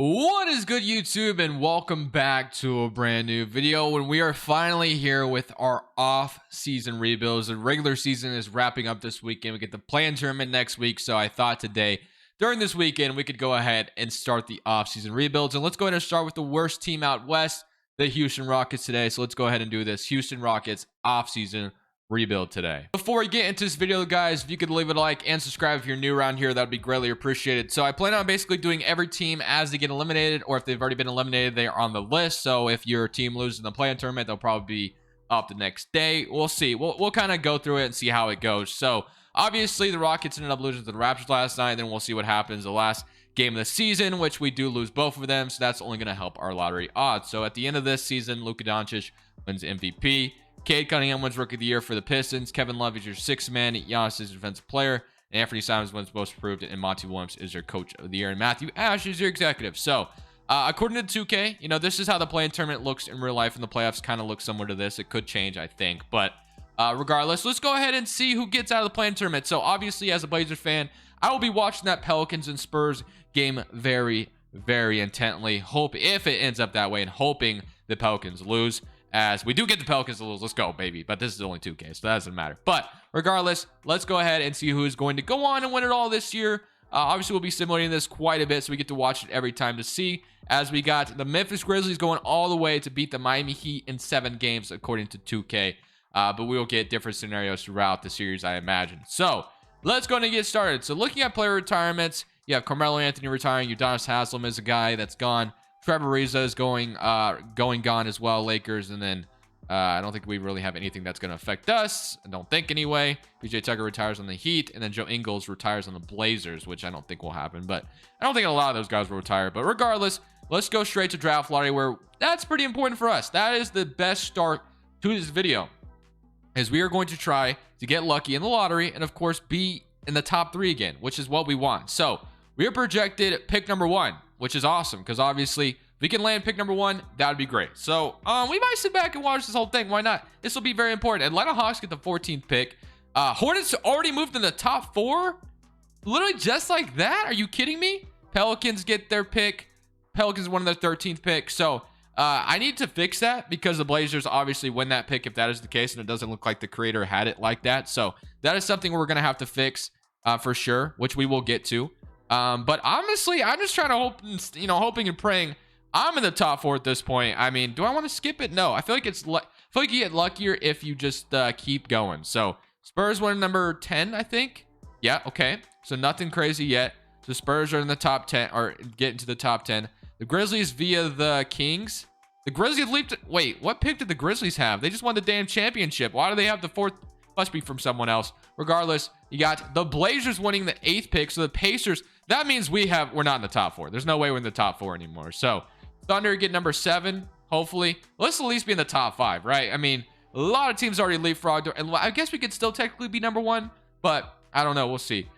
What is good, YouTube, and welcome back to a brand new video when we are finally here with our off-season rebuilds. The regular season is wrapping up this weekend. We get the play-in tournament next week, so I thought today during this weekend we could go ahead and start the off-season rebuilds. And let's go ahead and start with the worst team out west, the Houston Rockets today. So let's go ahead and do this Houston Rockets off-season rebuild today. Before we get into this video, guys, if you could leave it a like and subscribe if you're new around here, that would be greatly appreciated. So I plan on basically doing every team as they get eliminated, or if they've already been eliminated, they are on the list. So if your team loses in the play-in tournament, they'll probably be up the next day. We'll see. We'll kind of go through it and see how it goes. So obviously the Rockets ended up losing to the Raptors last night, and then we'll see what happens the last game of the season, which we do lose both of them, so that's only going to help our lottery odds. So at the end of this season, Luka Doncic wins MVP. Cade Cunningham wins Rookie of the Year for the Pistons. Kevin Love is your sixth man. Giannis is your defensive player. And Anthony Simons wins Most Improved. And Monty Williams is your Coach of the Year. And Matthew Ash is your executive. So, according to 2K, this is how the play-in tournament looks in real life. And the playoffs kind of look similar to this. It could change, I think. But regardless, let's go ahead and see who gets out of the play-in tournament. So, obviously, as a Blazers fan, I will be watching that Pelicans and Spurs game very, very intently. Hope if it ends up that way, and hoping the Pelicans lose. As we do get the Pelicans to lose. Let's go, baby. But this is only 2K, so that doesn't matter. But regardless, let's go ahead and see who is going to go on and win it all this year. Obviously, we'll be simulating this quite a bit, so we get to watch it every time to see. As we got the Memphis Grizzlies going all the way to beat the Miami Heat in 7 games, according to 2K. But we will get different scenarios throughout the series, I imagine. So let's go and get started. So looking at player retirements, you have Carmelo Anthony retiring. Udonis Haslem is a guy that's gone. Trevor Ariza is gone as well, Lakers. And then I don't think we really have anything that's going to affect us. I don't think anyway. PJ Tucker retires on the Heat. And then Joe Ingles retires on the Blazers, which I don't think will happen. But I don't think a lot of those guys will retire. But regardless, let's go straight to draft lottery, where that's pretty important for us. That is the best start to this video, as we are going to try to get lucky in the lottery and, of course, be in the top 3 again, which is what we want. So we are projected pick number 1. Which is awesome, because obviously if we can land pick number 1, that would be great. So we might sit back and watch this whole thing. Why not? This will be very important. Atlanta Hawks get the 14th pick. Hornets already moved in the top 4, literally just like that. Are you kidding me? Pelicans get their pick. Pelicans won their 13th pick. So I need to fix that, because the Blazers obviously win that pick if that is the case, and it doesn't look like the creator had it like that. So that is something we're gonna have to fix for sure, which we will get to. But honestly, I'm just trying to hope, hoping and praying I'm in the top 4 at this point. I mean, do I want to skip it? No, I feel like I feel like you get luckier if you just keep going. So Spurs win number 10, I think. Yeah, okay. So nothing crazy yet. So Spurs are in the top 10, or get into the top 10. The Grizzlies via the Kings. The Grizzlies leaped. Wait, what pick did the Grizzlies have? They just won the damn championship. Why do they have the 4th? Must be from someone else. Regardless, you got the Blazers winning the 8th pick. So the Pacers, that means we're not in the top 4. There's no way we're in the top 4 anymore. So Thunder get number 7, hopefully. Let's at least be in the top 5, right? I mean, a lot of teams already leapfrogged, and I guess we could still technically be number 1, but I don't know. We'll see.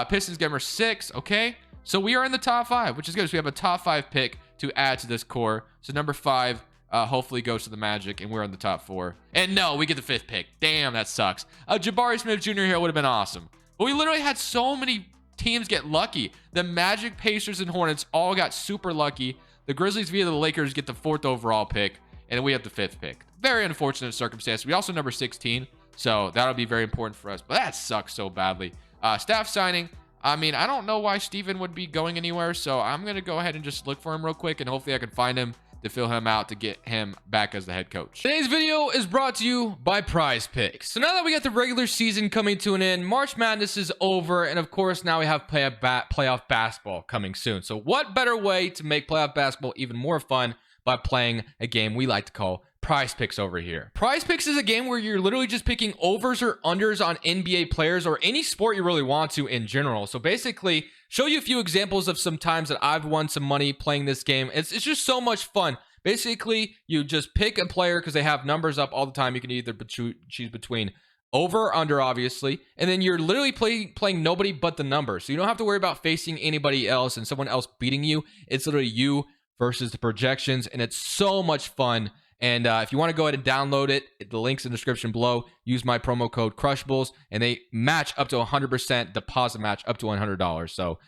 Pistons get number 6, okay? So we are in the top 5, which is good. So we have a top 5 pick to add to this core. So number 5 hopefully goes to the Magic, and we're in the top 4. And no, we get the 5th pick. Damn, that sucks. Jabari Smith Jr. here would have been awesome. But we literally had so many teams get lucky. The Magic, Pacers, and Hornets all got super lucky. The Grizzlies via the Lakers get the 4th overall pick, and then we have the 5th pick. Very unfortunate circumstance. We also number 16, so that'll be very important for us. But that sucks so badly. Staff signing. I mean, I don't know why Steven would be going anywhere, so I'm going to go ahead and just look for him real quick, and hopefully I can find him to fill him out to get him back as the head coach. Today's video is brought to you by Prize Picks. So now that we got the regular season coming to an end, March Madness is over, and of course now we have playoff basketball coming soon. So what better way to make playoff basketball even more fun by playing a game we like to call Prize Picks over here. Prize Picks is a game where you're literally just picking overs or unders on NBA players or any sport you really want to in general. So basically, show you a few examples of some times that I've won some money playing this game. It's just so much fun. Basically, you just pick a player because they have numbers up all the time. You can either choose between over or under, obviously, and then you're literally playing nobody but the number. So you don't have to worry about facing anybody else and someone else beating you. It's literally you versus the projections, and it's so much fun. And if you want to go ahead and download it, the link's in the description below. Use my promo code Crushables, and they match up to 100%, deposit match up to $100. So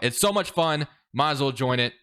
it's so much fun. Might as well join it.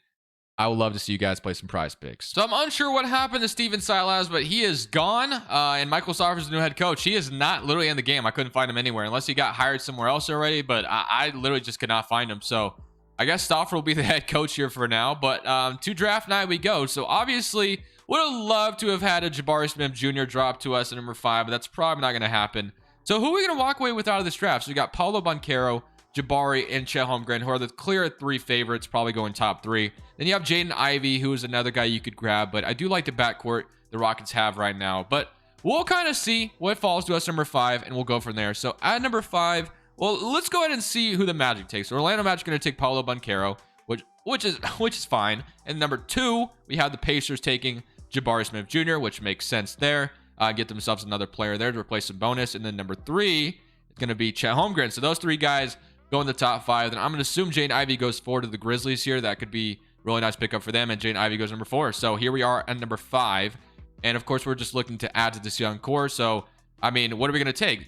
I would love to see you guys play some prize picks. So I'm unsure what happened to Steven Silas, but he is gone. And Michael Stoffer's the new head coach. He is not literally in the game. I couldn't find him anywhere unless he got hired somewhere else already, but I literally just could not find him. So I guess Stoffer will be the head coach here for now, but to draft night we go. So obviously would have loved to have had a Jabari Smith Jr. drop to us at number 5, but that's probably not going to happen. So who are we going to walk away with out of this draft? So we got Paolo Banchero, Jabari, and Chet Holmgren, who are the clear 3 favorites, probably going top 3. Then you have Jaden Ivey, who is another guy you could grab, but I do like the backcourt the Rockets have right now. But we'll kind of see what falls to us number 5, and we'll go from there. So at number 5, well, let's go ahead and see who the Magic takes. So Orlando Magic going to take Paolo Banchero, which is fine. And number 2, we have the Pacers taking Jabari Smith Jr., which makes sense there. Get themselves another player there to replace some bonus. And then number 3 is going to be Chet Holmgren. So those 3 guys go in the top 5. Then I'm going to assume Jaden Ivey goes forward to the Grizzlies here. That could be really nice pickup for them. And Jaden Ivey goes number 4. So here we are at number 5. And of course, we're just looking to add to this young core. So, I mean, what are we going to take?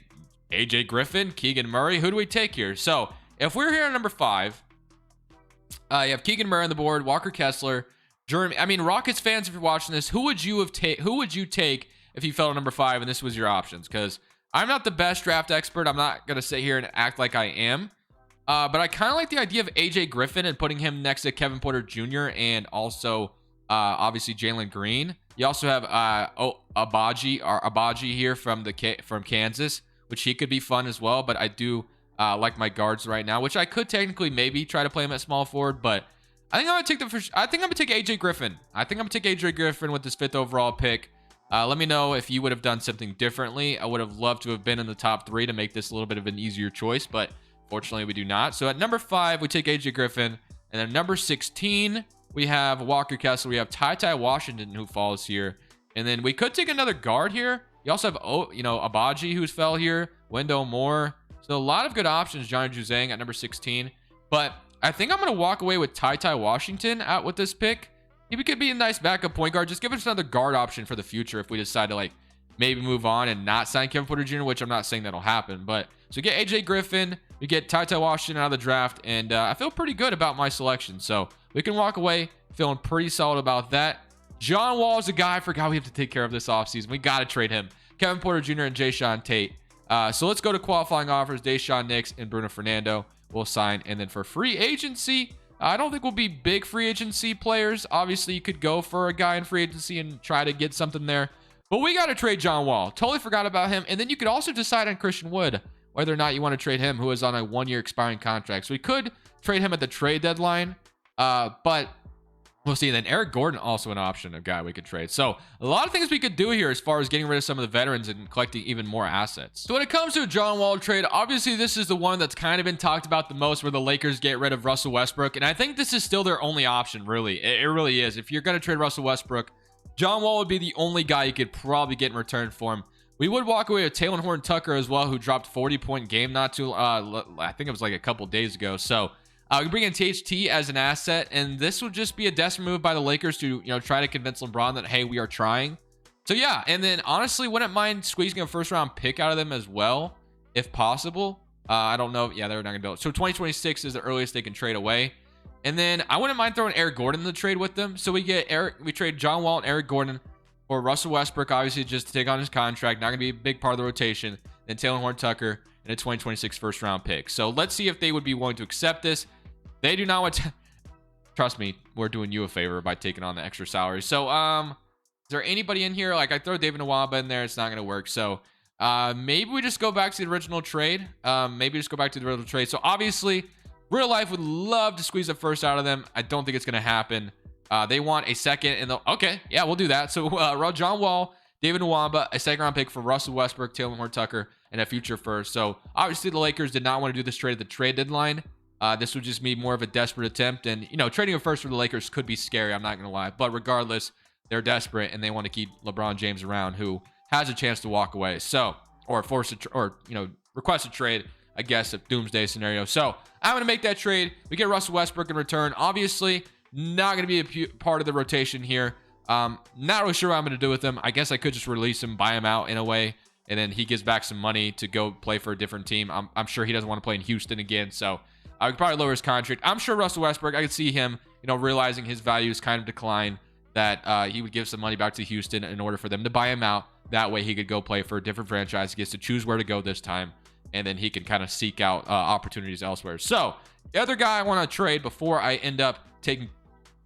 AJ Griffin, Keegan Murray. Who do we take here? So if we're here at number 5, you have Keegan Murray on the board, Walker Kessler, Jeremy. I mean, Rockets fans, if you're watching this, who would you take if you fell to number 5 and this was your options? Because I'm not the best draft expert. I'm not going to sit here and act like I am. But I kind of like the idea of AJ Griffin and putting him next to Kevin Porter Jr. and also obviously Jalen Green. You also have Abaji here from Kansas, which he could be fun as well. But I do like my guards right now, which I could technically maybe try to play him at small forward. But I think I'm gonna take AJ Griffin. I think I'm gonna take AJ Griffin with this 5th overall pick. Let me know if you would have done something differently. I would have loved to have been in the top 3 to make this a little bit of an easier choice, but fortunately we do not. So at number 5, we take AJ Griffin. And then number 16, we have Walker Kessler. We have Ty Washington who falls here. And then we could take another guard here. You also have, Abaji who's fell here. Wendell Moore. So a lot of good options. Johnny Juzang at number 16. But I think I'm going to walk away with Ty Washington out with this pick. He could be a nice backup point guard. Just give us another guard option for the future if we decide to maybe move on and not sign Kevin Porter Jr., which I'm not saying that'll happen. But so we get AJ Griffin, we get Ty Washington out of the draft, and I feel pretty good about my selection. So we can walk away feeling pretty solid about that. John Wall is a guy I forgot we have to take care of this offseason. We got to trade him. Kevin Porter Jr. and Jayshawn Tate. So let's go to qualifying offers. Deshaun Nix and Bruno Fernando will sign. And then for free agency, I don't think we'll be big free agency players. Obviously, you could go for a guy in free agency and try to get something there. But we got to trade John Wall. Totally forgot about him. And then you could also decide on Christian Wood, whether or not you want to trade him, who is on a 1-year expiring contract. So we could trade him at the trade deadline. But we'll see. And then Eric Gordon, also an option, a guy we could trade. So a lot of things we could do here as far as getting rid of some of the veterans and collecting even more assets. So when it comes to a John Wall trade, obviously this is the one that's kind of been talked about the most, where the Lakers get rid of Russell Westbrook. And I think this is still their only option, really. It really is. If you're going to trade Russell Westbrook, John Wall would be the only guy you could probably get in return for him. We would walk away with Taylor Horton Tucker as well, who dropped 40-point game not too, I think it was like a couple days ago. So we bring in THT as an asset, and this would just be a desperate move by the Lakers to, try to convince LeBron that, hey, we are trying. So yeah, and then honestly, wouldn't mind squeezing a first-round pick out of them as well, if possible. I don't know. Yeah, they're not gonna do it. So 2026 is the earliest they can trade away. And then I wouldn't mind throwing Eric Gordon in the trade with them. So we trade John Wall and Eric Gordon for Russell Westbrook, obviously just to take on his contract, not gonna be a big part of the rotation. Then Taylor Horton Tucker and a 2026 first-round pick. So let's see if they would be willing to accept this. They do not want to. Trust me, we're doing you a favor by taking on the extra salary. So, is there anybody in here? Like, I throw David Nwaba in there, it's not going to work. So, maybe we just go back to the original trade. So, obviously, real life would love to squeeze the first out of them. I don't think it's going to happen. They want a second, and okay, yeah, we'll do that. So, John Wall, David Nwaba, a second-round pick for Russell Westbrook, Taylor Horton Tucker, and a future first. So, obviously, the Lakers did not want to do this trade at the trade deadline. This would just be more of a desperate attempt. And, trading a first for the Lakers could be scary. I'm not going to lie. But regardless, they're desperate and they want to keep LeBron James around, who has a chance to walk away. So, or request a trade, I guess, if doomsday scenario. So, I'm going to make that trade. We get Russell Westbrook in return. Obviously, not going to be a part of the rotation here. Not really sure what I'm going to do with him. I guess I could just release him, buy him out in a way. And then he gives back some money to go play for a different team. I'm sure he doesn't want to play in Houston again. So, I could probably lower his contract. I'm sure Russell Westbrook, I could see him realizing his value is kind of declined, that he would give some money back to Houston in order for them to buy him out. That way he could go play for a different franchise. He gets to choose where to go this time, and then he can kind of seek out opportunities elsewhere. So the other guy I want to trade before I end up taking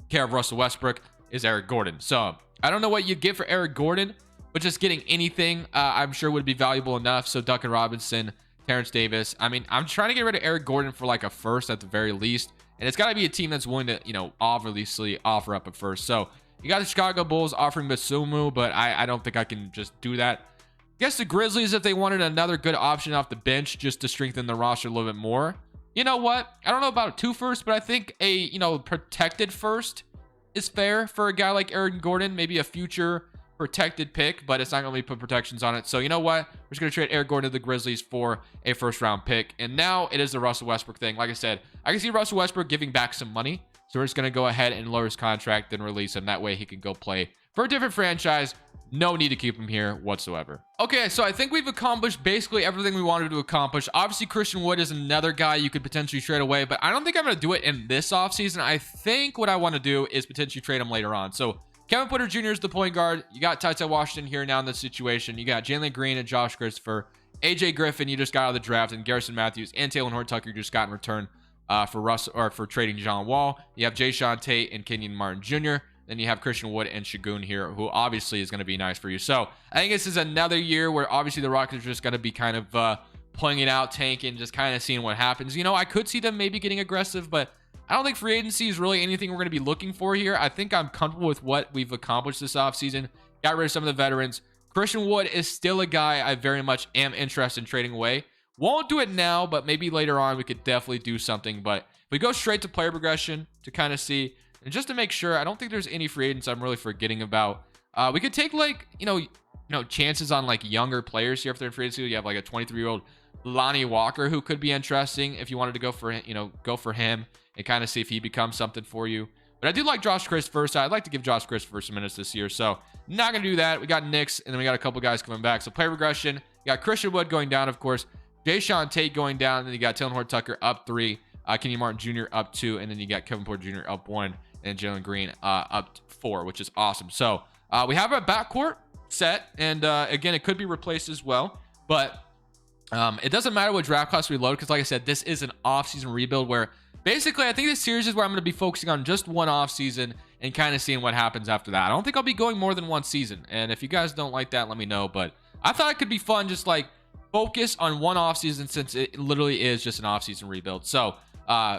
care of Russell Westbrook is Eric Gordon. So I don't know what you'd get for Eric Gordon, but just getting anything I'm sure would be valuable enough. So Duncan Robinson, Terrence Davis. I mean, I'm trying to get rid of Eric Gordon for like a first at the very least. And it's got to be a team that's willing to, obviously offer up a first. So you got the Chicago Bulls offering Basumu, but I don't think I can just do that. I guess the Grizzlies, if they wanted another good option off the bench just to strengthen the roster a little bit more. You know what? I don't know about a 2 first, but I think a, protected first is fair for a guy like Eric Gordon. Maybe a future protected pick, but it's not going to be put protections on it. So you know what? We're just going to trade Eric Gordon to the Grizzlies for a first round pick. And now it is the Russell Westbrook thing. Like I said, I can see Russell Westbrook giving back some money. So we're just going to go ahead and lower his contract, then release him. That way he can go play for a different franchise. No need to keep him here whatsoever. Okay, so I think we've accomplished basically everything we wanted to accomplish. Obviously, Christian Wood is another guy you could potentially trade away, but I don't think I'm going to do it in this offseason. I think what I want to do is potentially trade him later on. So Kevin Porter Jr. is the point guard. You got Ty Washington here now in this situation. You got Jalen Green and Josh Christopher. AJ Griffin, you just got out of the draft, and Garrison Matthews and Taylor Horton-Tucker just got in return for trading John Wall. You have Jayshawn Tate and Kenyon Martin Jr. Then you have Christian Wood and Şengün here, who obviously is going to be nice for you. So I think this is another year where obviously the Rockets are just going to be kind of pulling it out, tanking, just kind of seeing what happens. I could see them maybe getting aggressive, but I don't think free agency is really anything we're going to be looking for here. I think I'm comfortable with what we've accomplished this offseason. Got rid of some of the veterans. Christian Wood is still a guy I very much am interested in trading away. Won't do it now, but maybe later on we could definitely do something. But if we go straight to player progression to kind of see, and just to make sure, I don't think there's any free agents I'm really forgetting about. We could take chances on like younger players here if they're in free agency. You have like a 23-year-old Lonnie Walker who could be interesting if you wanted to go for him and kind of see if he becomes something for you. But I do like Josh Christopher, so I'd like to give Josh Christopher some minutes this year. So not going to do that. We got Knicks, and then we got a couple guys coming back. So player regression, you got Christian Wood going down, of course. Jayshawn Tate going down, and then you got Taylor Horton-Tucker up 3, Kenyon Martin Jr. up 2, and then you got Kevin Porter Jr. up 1, and Jalen Green up 4, which is awesome. So we have our backcourt set, and again, it could be replaced as well. But it doesn't matter what draft class we load, because like I said, this is an off-season rebuild where basically I think this series is where I'm going to be focusing on just one off-season and kind of seeing what happens after that. I don't think I'll be going more than one season, and if you guys don't like that, let me know. But I thought it could be fun, just like focus on one offseason since it literally is just an offseason rebuild. So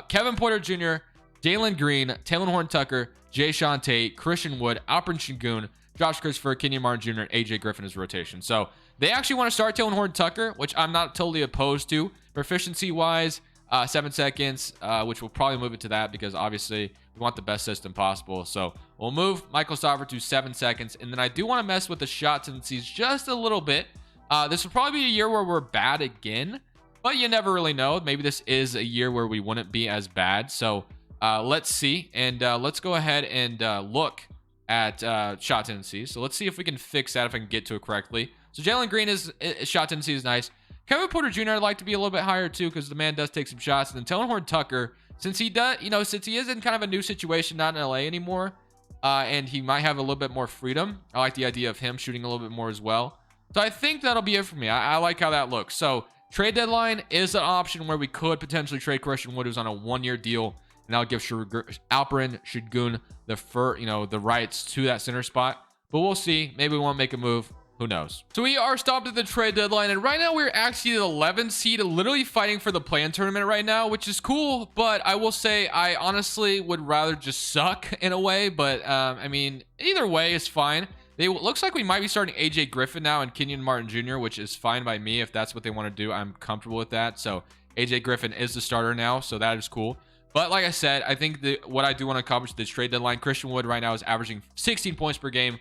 Kevin Porter Jr., Jalen Green, Taylor Horton-Tucker, Jayshawn Tate, Christian Wood, Alperen Şengün, Josh Christopher, Kenyon Martin Jr., and AJ Griffin is rotation. So they actually want to start Taylor Horton-Tucker, which I'm not totally opposed to. Proficiency wise, 7 seconds, which we'll probably move it to that because obviously we want the best system possible. So we'll move Michael Stopper to 7 seconds. And then I do want to mess with the shot tendencies just a little bit. This will probably be a year where we're bad again, but you never really know. Maybe this is a year where we wouldn't be as bad. So let's see. And let's go ahead and look at shot tendencies. So let's see if we can fix that, if I can get to it correctly. So Jalen Green is shot tendency is nice. Kevin Porter Jr. I'd like to be a little bit higher too, because the man does take some shots. And then Taylor Horton-Tucker, since he does, since he is in kind of a new situation, not in LA anymore, and he might have a little bit more freedom. I like the idea of him shooting a little bit more as well. So I think that'll be it for me. I like how that looks. So trade deadline is an option where we could potentially trade Christian Wood, who's on a 1-year deal, and that'll give Alperen Şengün the rights to that center spot. But we'll see. Maybe we won't make a move. Who knows? So we are stopped at the trade deadline, and right now we're actually the 11th seed, literally fighting for the play-in tournament right now, which is cool. But I will say I honestly would rather just suck in a way. But I mean, either way is fine. It looks like we might be starting AJ Griffin now and Kenyon Martin Jr., which is fine by me. If that's what they want to do, I'm comfortable with that. So AJ Griffin is the starter now, so that is cool. But like I said, I think what I do want to accomplish this trade deadline, Christian Wood right now is averaging 16 points per game.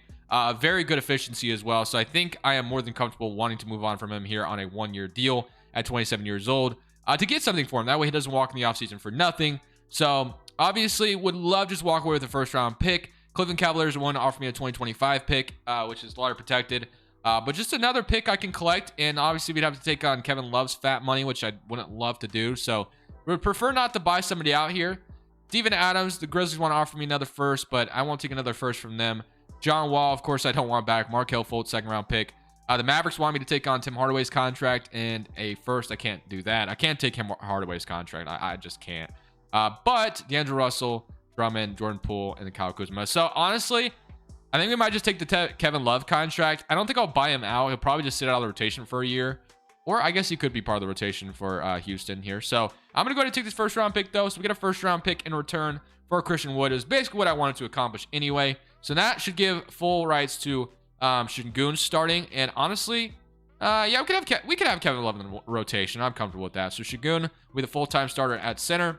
Very good efficiency as well. So I think I am more than comfortable wanting to move on from him here on a 1-year deal at 27 years old to get something for him. That way he doesn't walk in the offseason for nothing. So obviously would love just walk away with a first-round pick. Cleveland Cavaliers want to offer me a 2025 pick, which is lottery protected. But just another pick I can collect. And obviously we'd have to take on Kevin Love's fat money, which I wouldn't love to do. So we would prefer not to buy somebody out here. Steven Adams, the Grizzlies want to offer me another first, but I won't take another first from them. John Wall, of course, I don't want back. Markelle Fultz, second round pick. The Mavericks want me to take on Tim Hardaway's contract and a first. I can't do that. I can't take him Hardaway's contract. I just can't. But D'Angelo Russell, Drummond, Jordan Poole, and the Kyle Kuzma. So honestly, I think we might just take the Kevin Love contract. I don't think I'll buy him out. He'll probably just sit out of the rotation for a year. Or I guess he could be part of the rotation for Houston here. So I'm going to go ahead and take this first round pick, though. So we get a first round pick in return for Christian Wood. It was basically what I wanted to accomplish anyway. So that should give full rights to Şengün starting. And honestly, yeah, we could have Kevin Love in the rotation. I'm comfortable with that. So Şengün will be the full-time starter at center.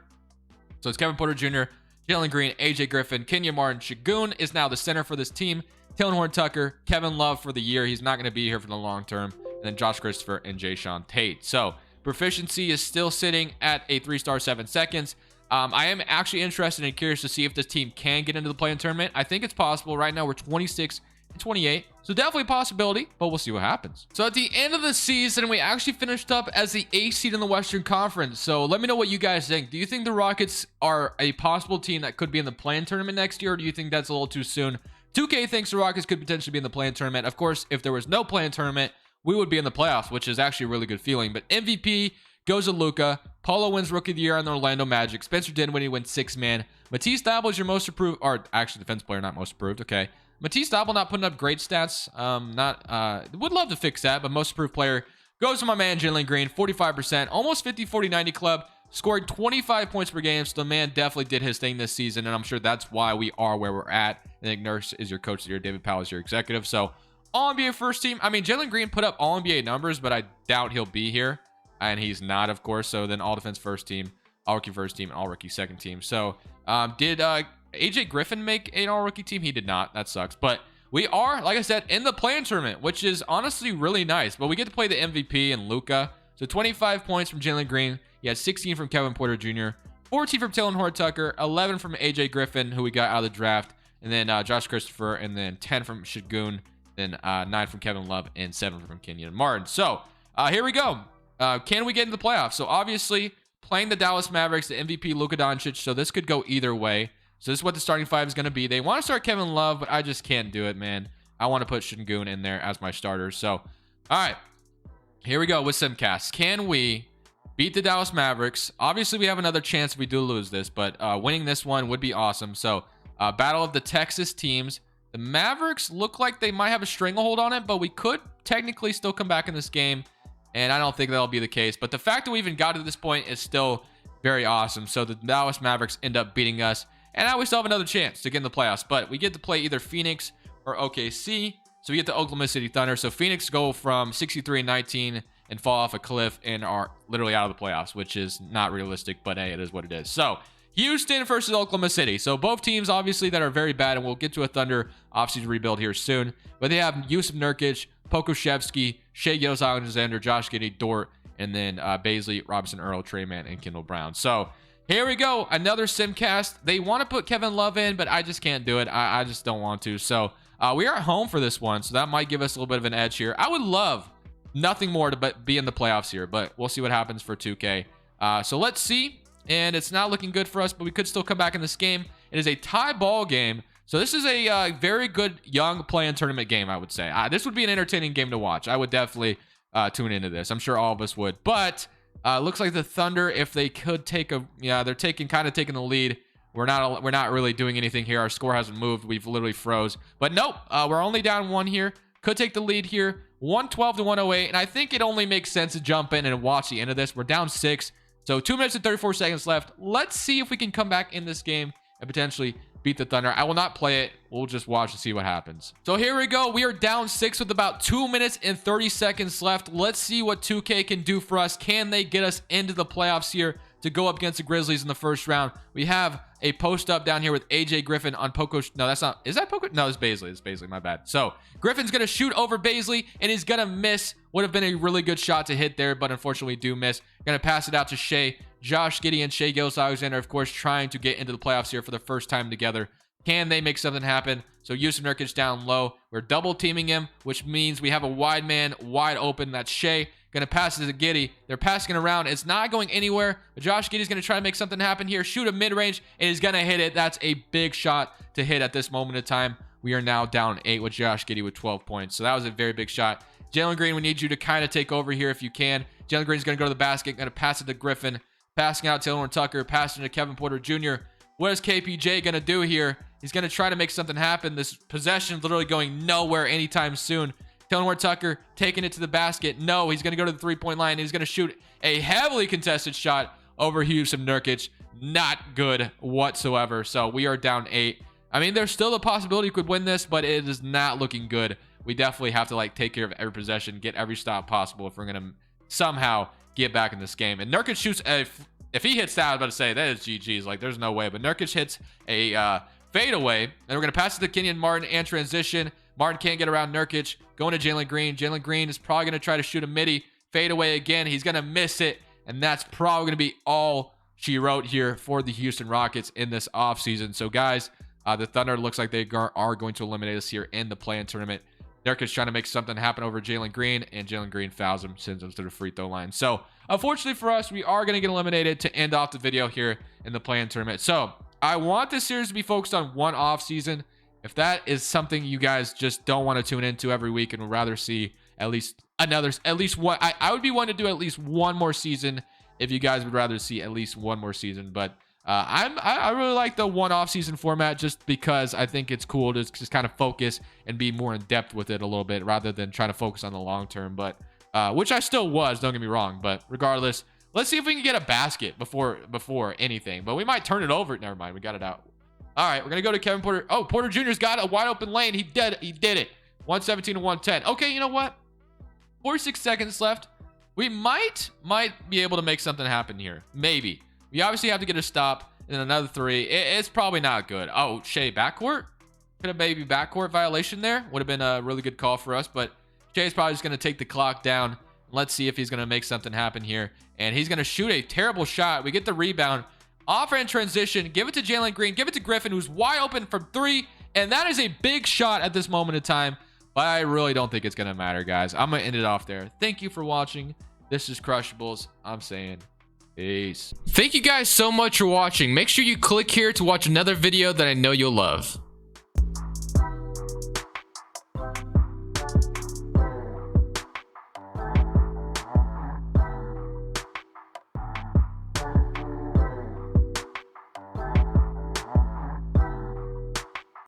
So it's Kevin Porter Jr., Jalen Green, AJ Griffin, Kenyon Martin. Şengün is now the center for this team. Talen Horton-Tucker, Kevin Love for the year. He's not going to be here for the long term. And then Josh Christopher and Jae'Sean Tate. So proficiency is still sitting at a 3-star 7 seconds. I am actually interested and curious to see if this team can get into the play-in tournament. I think it's possible. Right now, we're 26 and 28. So definitely a possibility, but we'll see what happens. So at the end of the season, we actually finished up as the 8th seed in the Western Conference. So let me know what you guys think. Do you think the Rockets are a possible team that could be in the play-in tournament next year, or do you think that's a little too soon? 2K thinks the Rockets could potentially be in the play-in tournament. Of course, if there was no play-in tournament, we would be in the playoffs, which is actually a really good feeling. But MVP goes to Luka. Paulo wins Rookie of the Year on the Orlando Magic. Spencer Dinwiddie wins 6th man. Matisse Thybulle is your most improved, or actually defense player, not most improved. Okay. Matisse Thybulle not putting up great stats. Would love to fix that, but most improved player goes to my man Jalen Green, 45%, almost 50, 40, 90 club, scored 25 points per game. So the man definitely did his thing this season, and I'm sure that's why we are where we're at. Nick Nurse is your coach of the year. David Powell is your executive. So all NBA first team. I mean, Jalen Green put up all NBA numbers, but I doubt he'll be here. And he's not, of course. So then all defense first team, all rookie first team, and all rookie second team. So did AJ Griffin make an all rookie team? He did not. That sucks. But we are, like I said, in the play-in tournament, which is honestly really nice. But we get to play the MVP and Luka. So 25 points from Jalen Green. He had 16 from Kevin Porter Jr., 14 from Talen Horton-Tucker, 11 from AJ Griffin, who we got out of the draft, and then Josh Christopher, and then 10 from Şengün, then 9 from Kevin Love, and 7 from Kenyon Martin. So here we go. Can we get into the playoffs? So obviously, playing the Dallas Mavericks, the MVP Luka Doncic. So this could go either way. So this is what the starting five is going to be. They want to start Kevin Love, but I just can't do it, man. I want to put Şengün in there as my starter. So, all right. Here we go with Simcast. Can we beat the Dallas Mavericks? Obviously, we have another chance if we do lose this, but winning this one would be awesome. So, battle of the Texas teams. The Mavericks look like they might have a stranglehold on it, but we could technically still come back in this game. And I don't think that'll be the case. But the fact that we even got to this point is still very awesome. So the Dallas Mavericks end up beating us. And now we still have another chance to get in the playoffs. But we get to play either Phoenix or OKC. So we get the Oklahoma City Thunder. So Phoenix go from 63-19 and fall off a cliff and are literally out of the playoffs, which is not realistic. But hey, it is what it is. So Houston versus Oklahoma City. So both teams, obviously, that are very bad. And we'll get to a Thunder offseason rebuild here soon. But they have Yusuf Nurkic, Pokusevski, Shai Gilgeous-Alexander, Josh Giddey, Dort, and then Baisley, Robinson Earl, Trey Mann, and Kendall Brown. So here we go. Another Simcast. They want to put Kevin Love in, but I just can't do it. I just don't want to. So we are at home for this one, so that might give us a little bit of an edge here. I would love nothing more to be in the playoffs here, but we'll see what happens for 2K. So let's see. And it's not looking good for us, but we could still come back in this game. It is a tie ball game. So this is a very good young play-in tournament game, I would say. This would be an entertaining game to watch. I would definitely tune into this. I'm sure all of us would. But looks like the Thunder, if they could take a, they're kind of taking the lead. We're not really doing anything here. Our score hasn't moved. We've literally froze. But nope, we're only down 1 here. Could take the lead here, 112-108. And I think it only makes sense to jump in and watch the end of this. We're down 6. So 2 minutes and 34 seconds left. Let's see if we can come back in this game and potentially beat the Thunder. I will not play it. We'll just watch and see what happens. So here we go. We are down 6 with about 2 minutes and 30 seconds left. Let's see what 2K can do for us. Can they get us into the playoffs here to go up against the Grizzlies in the first round? We have a post up down here with AJ Griffin on Poco. No, that's not. Is that Poco? No, it's Baisley. It's Baisley. My bad. So Griffin's going to shoot over Baisley, and he's going to miss. Would have been a really good shot to hit there, but unfortunately do miss. Going to pass it out to Shai. Josh Giddey and Shai Gilgeous-Alexander, of course, trying to get into the playoffs here for the first time together. Can they make something happen? So Houston Nurkic down low. We're double teaming him, which means we have a wide man wide open. That's Shea. Going to pass it to Giddey. They're passing it around. It's not going anywhere. But Josh Giddey's going to try to make something happen here. Shoot a mid-range, and he's going to hit it. That's a big shot to hit at this moment in time. We are now down 8 with Josh Giddey with 12 points. So that was a very big shot. Jalen Green, we need you to kind of take over here if you can. Jalen Green's going to go to the basket. Going to pass it to Griffin. Passing out to Taylor Tucker. Passing to Kevin Porter Jr. What is KPJ going to do here? He's going to try to make something happen. This possession is literally going nowhere anytime soon. Taylor Tucker taking it to the basket. No, he's going to go to the three-point line. He's going to shoot a heavily contested shot over Houston Nurkic. Not good whatsoever. So we are down 8. I mean, there's still a possibility you could win this, but it is not looking good. We definitely have to like take care of every possession, get every stop possible if we're going to somehow get back in this game. And Nurkic shoots if he hits that, I was about to say that is GG's. Like, there's no way. But Nurkic hits a fadeaway, and we're going to pass it to Kenyon Martin and transition. Martin can't get around Nurkic. Going to Jalen Green. Jalen Green is probably going to try to shoot a midi. Fadeaway again. He's going to miss it, and that's probably going to be all she wrote here for the Houston Rockets in this offseason. So, guys, the Thunder looks like they are going to eliminate us here in the play-in tournament. Nurkic trying to make something happen over Jalen Green, and Jalen Green fouls him, sends him to the free throw line. So, unfortunately for us, we are going to get eliminated to end off the video here in the play-in tournament. So, I want this series to be focused on one off season. If that is something you guys just don't want to tune into every week and would rather see at least one, I would be one to do at least one more season if you guys would rather see at least one more season. But I really like the one off season format just because I think it's cool to just kind of focus and be more in depth with it a little bit rather than trying to focus on the long term. But which I still was, don't get me wrong. But regardless, let's see if we can get a basket before anything. But we might turn it over. Never mind, we got it out. All right, we're gonna go to Kevin Porter. Oh, Porter Jr.'s got a wide open lane. He did it. 117 to 110. Okay, you know what? 46 seconds left. We might be able to make something happen here. Maybe. We obviously have to get a stop and then another 3. It's probably not good. Oh, Shea backcourt. Could have maybe backcourt violation there. Would have been a really good call for us, but Shea's probably just going to take the clock down. Let's see if he's going to make something happen here. And he's going to shoot a terrible shot. We get the rebound. Off-hand transition. Give it to Jalen Green. Give it to Griffin, who's wide open from 3. And that is a big shot at this moment in time. But I really don't think it's going to matter, guys. I'm going to end it off there. Thank you for watching. This is Crushables. I'm saying peace. Thank you guys so much for watching. Make sure you click here to watch another video that I know you'll love.